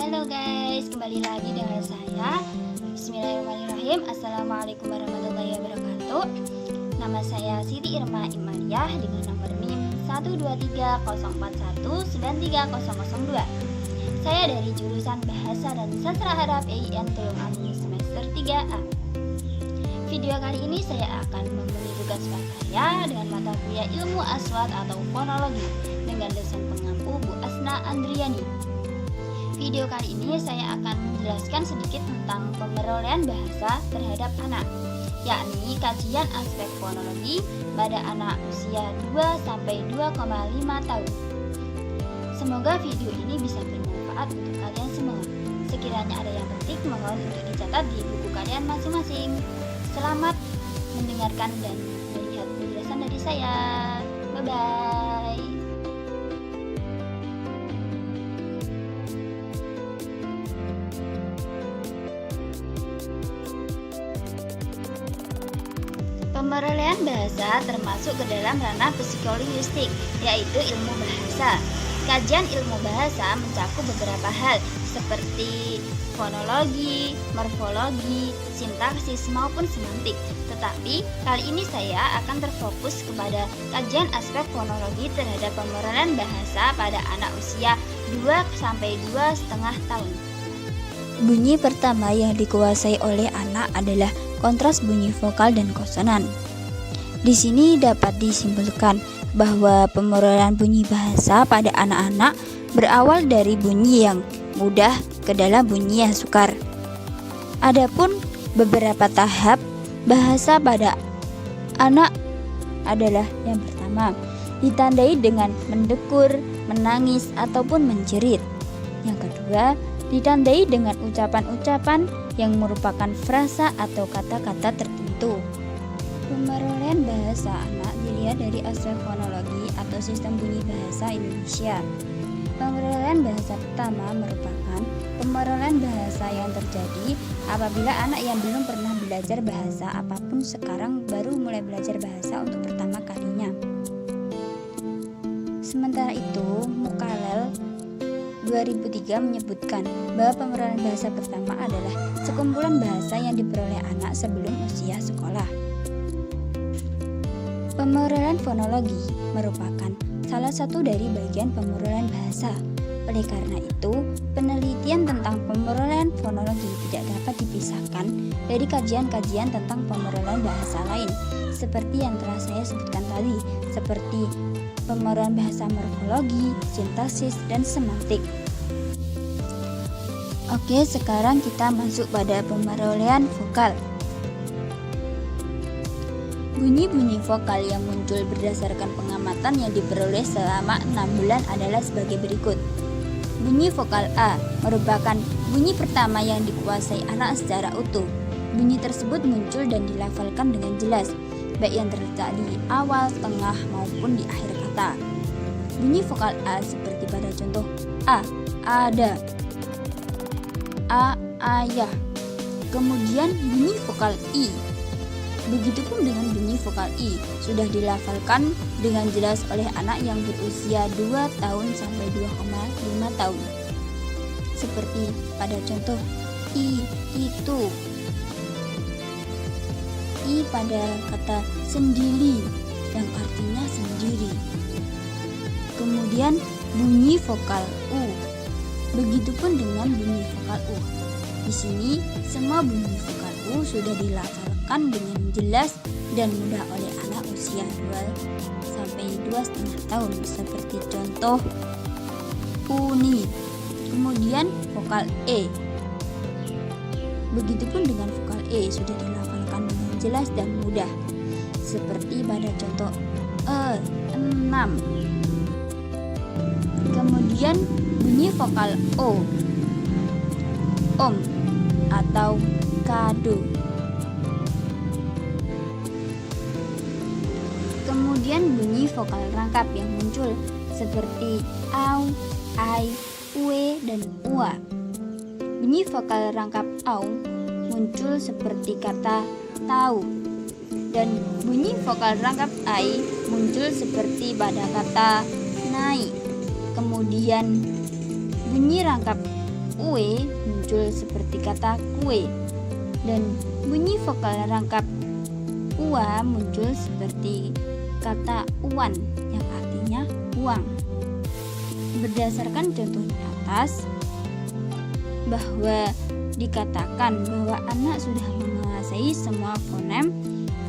Halo guys, kembali lagi dengan saya. Bismillahirrahmanirrahim. Assalamualaikum warahmatullahi wabarakatuh. Nama saya Siti Irma Imaliah dengan nomor NIM 12304193002. Saya dari jurusan Bahasa dan Sastra Arab EIN Tulungagung semester 3A. Video kali ini saya akan memberi tugas prakarya dengan mata kuliah ilmu aswat atau fonologi dengan dosen pengampu Bu Asna Andriani. Video kali ini saya akan menjelaskan sedikit tentang pemerolehan bahasa terhadap anak, yakni kajian aspek fonologi pada anak usia 2-2,5 tahun. Semoga video ini bisa bermanfaat untuk kalian semua. Sekiranya ada yang penting, mohon untuk dicatat di buku kalian masing-masing. Selamat mendengarkan dan melihat penjelasan dari saya. Bye-bye. Pemerolehan bahasa termasuk ke dalam ranah psikolinguistik, yaitu ilmu bahasa. Kajian ilmu bahasa mencakup beberapa hal seperti fonologi, morfologi, sintaksis maupun semantik. Tetapi kali ini saya akan terfokus kepada kajian aspek fonologi terhadap pemerolehan bahasa pada anak usia 2-2,5 tahun. Bunyi pertama yang dikuasai oleh anak adalah kontras bunyi vokal dan konsonan. Di sini dapat disimpulkan bahwa pemerolehan bunyi bahasa pada anak-anak berawal dari bunyi yang mudah ke dalam bunyi yang sukar. Adapun beberapa tahap bahasa pada anak adalah yang pertama, ditandai dengan mendekur, menangis ataupun menjerit. Yang kedua, ditandai dengan ucapan-ucapan yang merupakan frasa atau kata-kata tertentu. Pemerolehan bahasa anak dilihat dari aspek fonologi atau sistem bunyi bahasa Indonesia. Pemerolehan bahasa pertama merupakan pemerolehan bahasa yang terjadi apabila anak yang belum pernah belajar bahasa apapun sekarang baru mulai belajar bahasa untuk pertama kalinya. Sementara itu, Mukalel 2003 menyebutkan bahwa pemerolehan bahasa pertama adalah sekumpulan bahasa yang diperoleh anak sebelum usia sekolah. Pemerolehan fonologi merupakan salah satu dari bagian pemerolehan bahasa. Oleh karena itu, penelitian tentang pemerolehan fonologi tidak dapat dipisahkan dari kajian-kajian tentang pemerolehan bahasa lain, seperti yang telah saya sebutkan tadi, seperti pemerolehan bahasa morfologi, sintaksis, dan semantik. Oke, sekarang kita masuk pada pemerolehan vokal. Bunyi-bunyi vokal yang muncul berdasarkan pengamatan yang diperoleh selama 6 bulan adalah sebagai berikut. Bunyi vokal A merupakan bunyi pertama yang dikuasai anak secara utuh. Bunyi tersebut muncul dan dilafalkan dengan jelas, baik yang terletak di awal, tengah, maupun di akhir kata. Bunyi vokal A seperti pada contoh A, ada, A, ayah. Kemudian bunyi vokal I. Begitupun dengan bunyi vokal I sudah dilafalkan dengan jelas oleh anak yang berusia 2 tahun sampai 2,5 tahun. Seperti pada contoh I, itu. I pada kata sendiri yang artinya sendiri. Kemudian bunyi vokal U. Begitupun dengan bunyi vokal U. Di sini semua bunyi vokal U sudah dilafalkan dengan jelas dan mudah oleh anak usia 2-2,5 tahun seperti contoh uni. Kemudian vokal E. Begitupun dengan vokal E sudah dilafalkan dengan jelas dan mudah seperti pada contoh 6. Kemudian bunyi vokal O, om atau kado. Kemudian bunyi vokal rangkap yang muncul seperti au, ai, ue, dan ua. Bunyi vokal rangkap au muncul seperti kata tahu, dan bunyi vokal rangkap ai muncul seperti pada kata naik. Kemudian bunyi rangkap ue muncul seperti kata kue, dan bunyi vokal rangkap ua muncul seperti kata uan yang artinya uang. Berdasarkan contoh di atas, bahwa dikatakan bahwa anak sudah menguasai semua fonem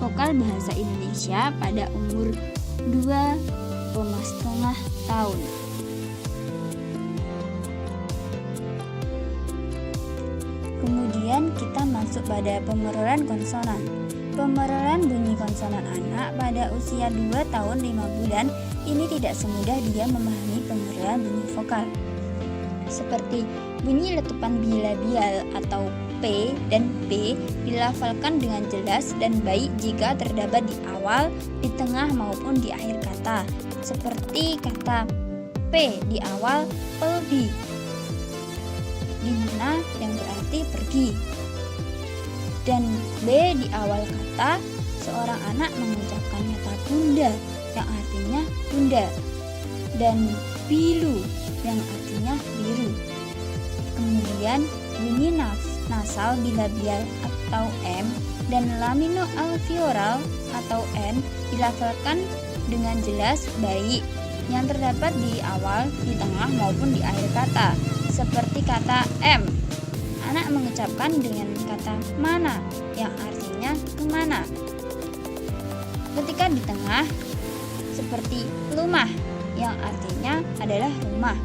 vokal bahasa Indonesia pada umur 2,5 tahun. Kemudian kita masuk pada pemeroran konsonan. Pemeroran bunyi konsonan anak pada usia 2 tahun 5 bulan ini tidak semudah dia memahami pemeroran bunyi vokal. Seperti bunyi letupan bilabial atau P dan B dilafalkan dengan jelas dan baik jika terdapat di awal, di tengah maupun di akhir kata. Seperti kata P di awal pergi, di mana yang berarti pergi. Dan B di awal kata, seorang anak mengucapkan kata bunda yang artinya bunda, dan bilu yang artinya biru. Kemudian bunyi nasal bilabial atau M dan lamino alveolar atau N dilafalkan dengan jelas baik yang terdapat di awal, di tengah maupun di akhir kata. Seperti kata M, anak mengucapkan dengan kata mana yang artinya kemana. Ketika di tengah, seperti rumah yang artinya adalah rumah.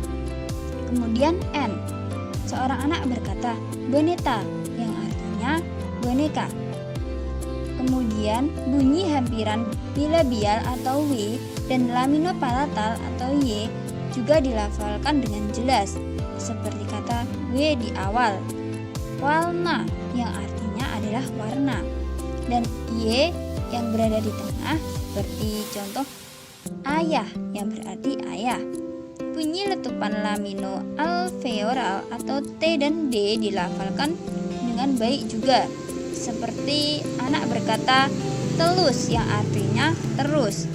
Kemudian N, seorang anak berkata boneta yang artinya boneka. Kemudian bunyi hampiran bilabial atau W dan lamino palatal atau Y juga dilafalkan dengan jelas, seperti kata W di awal, warna yang artinya adalah warna, dan Y yang berada di tengah seperti contoh ayah yang berarti ayah. Bunyi letupan lamino alveolar atau T dan D dilafalkan dengan baik juga, seperti anak berkata telus yang artinya terus,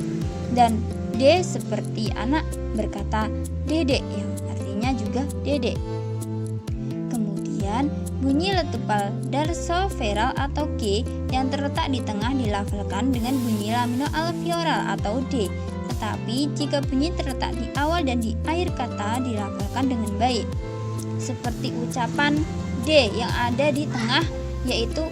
dan D seperti anak berkata dedek yang artinya juga dedek. Kemudian bunyi letupal darsoveral atau G yang terletak di tengah dilafalkan dengan bunyi lamino alveolar atau D. Tetapi jika bunyi terletak di awal dan di akhir kata dilafalkan dengan baik, seperti ucapan D yang ada di tengah, yaitu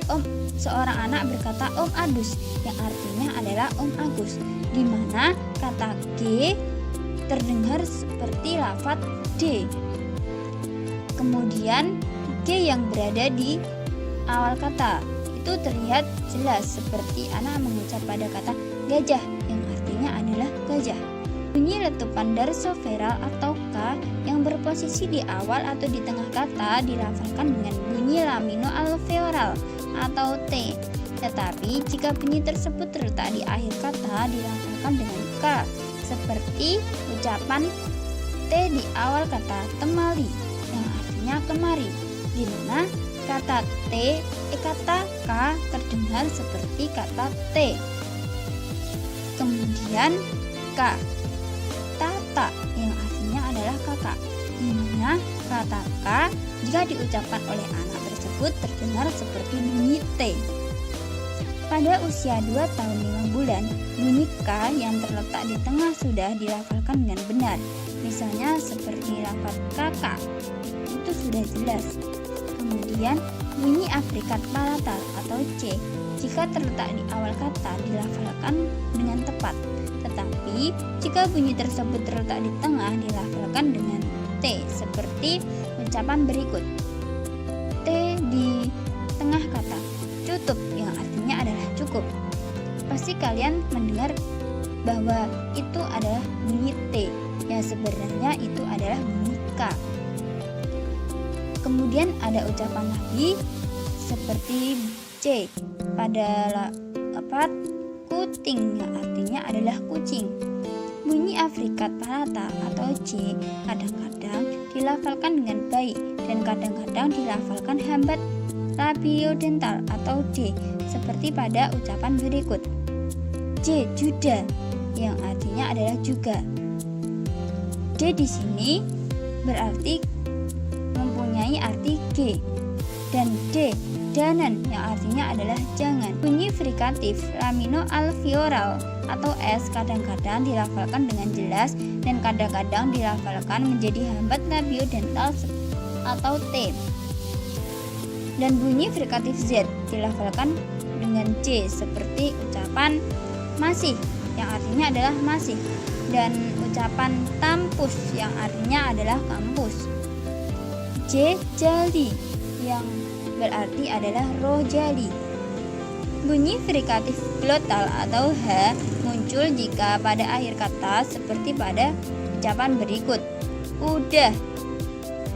seorang anak berkata Om Adus yang artinya adalah Om Agus, di mana kata G terdengar seperti lafaz D. Kemudian G yang berada di awal kata itu terlihat jelas, seperti anak mengucap pada kata gajah yang artinya adalah gajah. Bunyi letupan darsoveral atau K yang berposisi di awal atau di tengah kata dilafalkan dengan bunyi lamino alveolar atau T. Tetapi jika bunyi tersebut terletak di akhir kata dilafalkan dengan K, seperti ucapan T di awal kata temali yang artinya kemari, di mana kata kata K terdengar seperti kata T. Kemudian K, tata yang artinya adalah kakak, di mana kata K jika diucapkan oleh anak tersebut terdengar seperti bunyi T. Pada usia 2 tahun 5 bulan, bunyi K yang terletak di tengah sudah dilafalkan dengan benar. Misalnya seperti lafaz kakak, itu sudah jelas. Kemudian bunyi afrikat palatal atau C jika terletak di awal kata dilafalkan dengan tepat. Tetapi jika bunyi tersebut terletak di tengah dilafalkan dengan T, seperti ucapan berikut. T di tengah kata cukup yang artinya adalah cukup. Pasti kalian mendengar bahwa itu adalah bunyi T yang sebenarnya itu adalah bunyi K. Kemudian ada ucapan lagi seperti C pada lafaz kuting yang artinya adalah kucing. Bunyi afrikat palatal atau C kadang-kadang dilafalkan dengan baik dan kadang-kadang dilafalkan hambat labiodental atau D, seperti pada ucapan berikut. J juda yang artinya adalah juga. D di sini berarti mempunyai mempunyai arti G, dan D, danan, yang artinya adalah jangan. Bunyi frikatif lamino-alveolar atau S kadang-kadang dilafalkan dengan jelas dan kadang-kadang dilafalkan menjadi hambat labiodental atau T. Dan bunyi frikatif Z dilafalkan dengan C seperti ucapan masih, yang artinya adalah masih, dan ucapan kampus yang artinya adalah kampus. J, jali, yang berarti adalah rojali. Bunyi frikatif glotal atau H muncul jika pada akhir kata seperti pada ucapan berikut. Udah,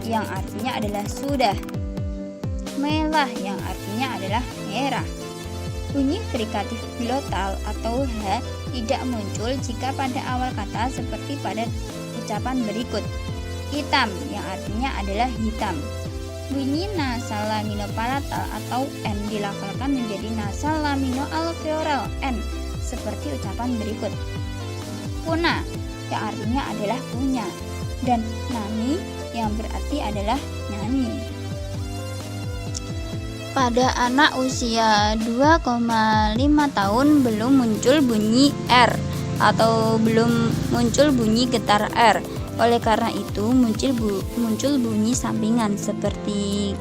yang artinya adalah sudah. Melah, yang artinya adalah merah. Bunyi frikatif glotal atau H tidak muncul jika pada awal kata seperti pada ucapan berikut. Hitam, yang artinya adalah hitam. Bunyi nasal laminopalatal atau N dilafalkan menjadi nasal lamino-alveolar N seperti ucapan berikut. Puna, yang artinya adalah punya, dan nani, yang berarti adalah nyanyi. Pada anak usia 2,5 tahun belum muncul bunyi R atau belum muncul bunyi getar R. Oleh karena itu muncul bunyi sampingan seperti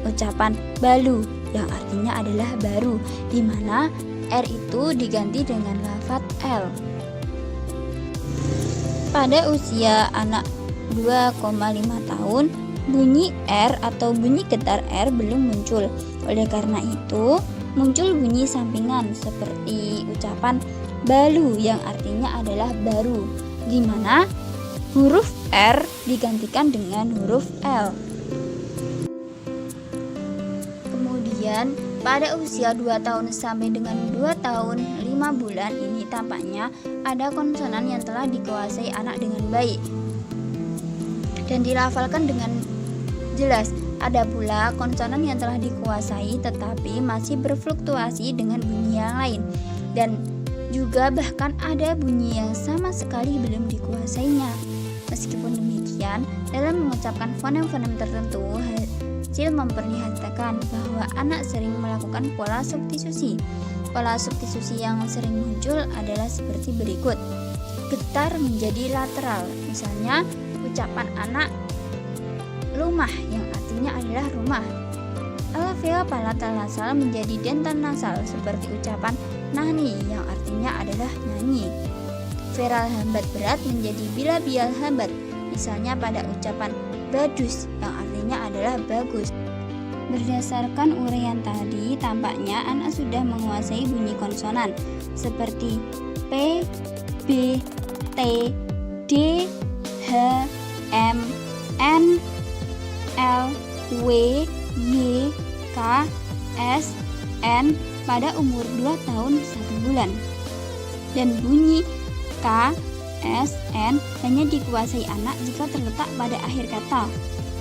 ucapan balu, yang artinya adalah baru, di mana R itu diganti dengan lafaz L. Pada usia anak 2,5 tahun, bunyi R atau bunyi getar R belum muncul. Oleh karena itu muncul bunyi sampingan seperti ucapan balu, yang artinya adalah baru, di mana huruf R digantikan dengan huruf L. Kemudian pada usia 2 tahun sampai dengan 2 tahun 5 bulan ini tampaknya ada konsonan yang telah dikuasai anak dengan baik dan dilafalkan dengan jelas. Ada pula konsonan yang telah dikuasai tetapi masih berfluktuasi dengan bunyi yang lain, dan juga bahkan ada bunyi yang sama sekali belum dikuasainya. Meskipun demikian, dalam mengucapkan fonem-fonem tertentu, hasil memperlihatkan bahwa anak sering melakukan pola substitusi. Pola substitusi yang sering muncul adalah seperti berikut. Getar menjadi lateral, misalnya ucapan anak rumah, yang artinya adalah rumah. Alveol palatal nasal menjadi dental nasal, seperti ucapan nani, yang artinya adalah nyanyi. Veral hambat berat menjadi bilabial hambat, misalnya pada ucapan badus, yang artinya adalah bagus. Berdasarkan uraian tadi, tampaknya anak sudah menguasai bunyi konsonan seperti P, B, T, D, H, M, N, L, W, Y, K, S, N pada umur 2 tahun 1 bulan. Dan bunyi K, S, N hanya dikuasai anak jika terletak pada akhir kata.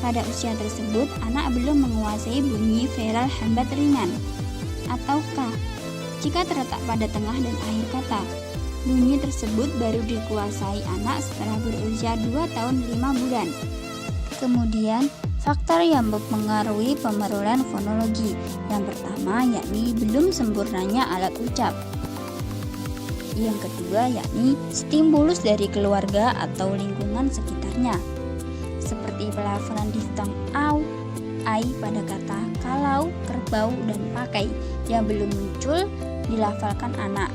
Pada usia tersebut, anak belum menguasai bunyi veral hambat ringan atau K jika terletak pada tengah dan akhir kata. Bunyi tersebut baru dikuasai anak setelah berusia 2 tahun 5 bulan. Kemudian, faktor yang mempengaruhi pemerolehan fonologi. Yang pertama yakni belum sempurnanya alat ucap. Yang kedua yakni stimulus dari keluarga atau lingkungan sekitarnya, seperti pelafalan diftong au, ai pada kata kalau, kerbau, dan pakai yang belum muncul dilafalkan anak.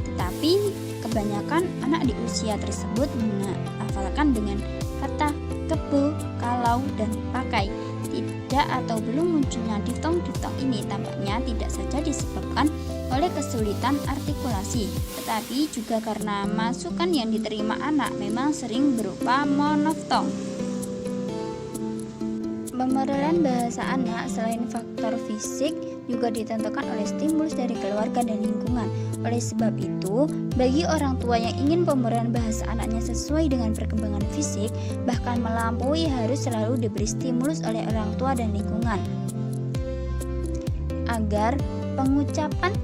Tetapi kebanyakan anak di usia tersebut melafalkan dengan kata kebo, kalau, dan pakai. Tidak atau belum munculnya diftong-diftong ini tampaknya tidak saja disebabkan oleh kesulitan artikulasi, tetapi juga karena masukan yang diterima anak memang sering berupa monoftong. Pemerolehan bahasa anak selain faktor fisik juga ditentukan oleh stimulus dari keluarga dan lingkungan. Oleh sebab itu, bagi orang tua yang ingin pemerolehan bahasa anaknya sesuai dengan perkembangan fisik, bahkan melampaui, harus selalu diberi stimulus oleh orang tua dan lingkungan agar pengucapan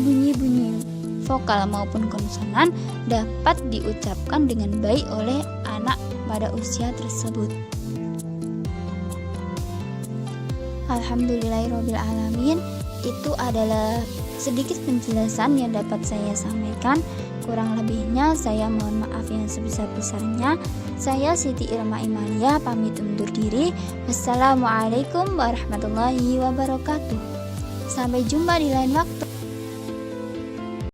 bunyi-bunyi vokal maupun konsonan dapat diucapkan dengan baik oleh anak pada usia tersebut. Alhamdulillahirobbilalamin. Itu adalah sedikit penjelasan yang dapat saya sampaikan. Kurang lebihnya saya mohon maaf yang sebesar-besarnya. Saya Siti Irma Imalia pamit undur diri. Wassalamualaikum warahmatullahi wabarakatuh. Sampai jumpa di lain waktu.